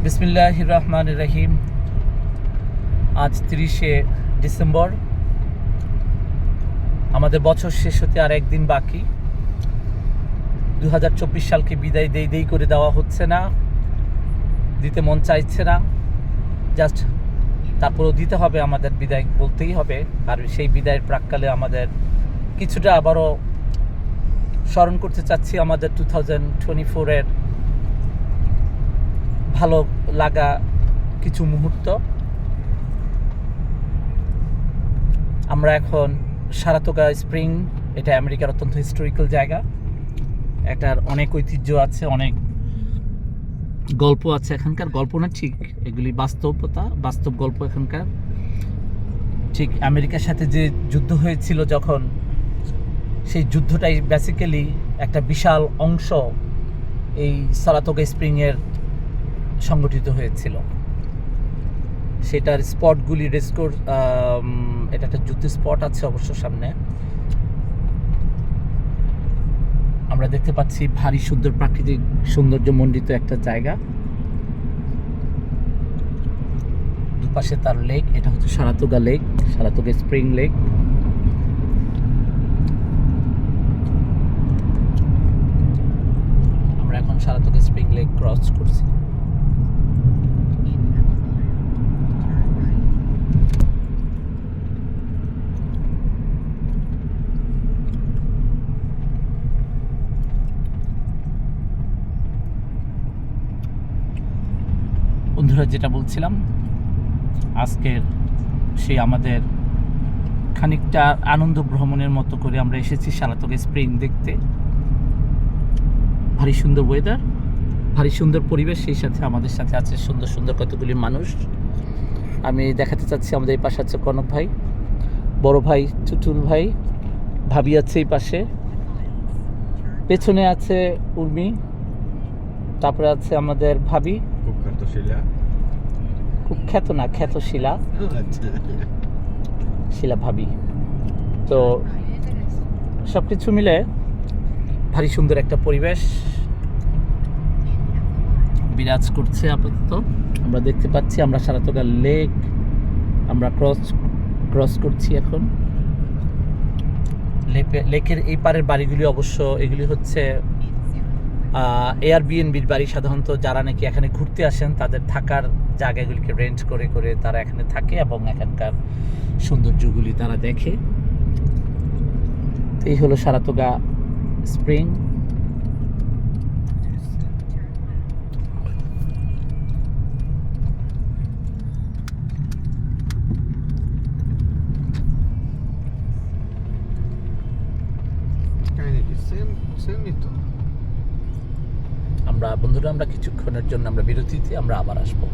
বিসমিল্লাহির রহমানির রহিম। আজ 30শে ডিসেম্বর, আমাদের বছর শেষ হতে আর একদিন বাকি। 2024 সালকে বিদায় দেই করে দেওয়া হচ্ছে না, দিতে মন চাইছে না, জাস্ট তারপরেও দিতে হবে, আমাদের বিদায় বলতেই হবে। আর সেই বিদায়ের প্রাককালে আমাদের কিছুটা আবারও স্মরণ করতে চাচ্ছি আমাদের 2024-এর ভালো লাগা কিছু মুহূর্ত। আমরা এখন সারাতোগা স্প্রিং, এটা আমেরিকার অত্যন্ত হিস্টোরিক্যাল জায়গা। এটার অনেক ঐতিহ্য আছে, অনেক গল্প আছে এখানকার। গল্প না, ঠিক এগুলি বাস্তব গল্প এখানকার। ঠিক আমেরিকার সাথে যে যুদ্ধ হয়েছিল যখন, সেই যুদ্ধটাই বেসিক্যালি একটা বিশাল অংশ এই সারাতোগা স্প্রিংয়ের সংগঠিত হয়েছিল। সেটার স্পটগুলি রেস্কোর, এটা একটা যুদ্ধের স্পট আছে অবশ্য সামনে। আমরা দেখতে পাচ্ছি ভারী সুন্দর প্রাকৃতিক সৌন্দর্য মণ্ডিত একটা জায়গা, দুপাশে তার লেক। এটা হচ্ছে সারাতোগা লেক, সারাতোগা স্প্রিং লেক। আমরা এখন সারাতোগা স্প্রিং লেক ক্রস করছি। বন্ধুরা, যেটা বলছিলাম, আজকের সেই আমাদের খানিকটা আনন্দ ভ্রমণের মতো করে আমরা এসেছি সারাতোগা স্প্রিং দেখতে। ভারী সুন্দর ওয়েদার, ভারী সুন্দর পরিবেশ, সেই সাথে আমাদের সাথে আছে সুন্দর সুন্দর কতগুলি মানুষ। আমি দেখাতে চাচ্ছি, আমাদের এই পাশে আছে কনক ভাই, বড় ভাই টুটুল ভাই, ভাবি আছে এই পাশে, পেছনে আছে উর্মি, তারপরে আছে আমাদের ভাবি, খ্যাত না, খ্যাত শিলা, শিলা ভাবি। তো সব কিছু মিলে ভারী সুন্দর একটা পরিবেশ বিরাজ করছে আপাতত। আমরা দেখতে পাচ্ছি আমরা সারাতোগা লেক আমরা ক্রস করছি এখন। লেকের এই পারের বাড়িগুলি অবশ্য এগুলি হচ্ছে এয়ারবিএনবির বাড়ি। সাধারণত যারা নাকি এখানে ঘুরতে আসেন তাদের থাকার জায়গাগুলিকে রেন্ট করে করে তারা এখানে থাকে এবং এখানকার সৌন্দর্যগুলি তারা দেখে। তো এই হলো সারাতোগা স্প্রিং। আমরা বন্ধুরা, আমরা কিছুক্ষণের জন্য আমরা বিরতিতে, আমরা আবার আসবো।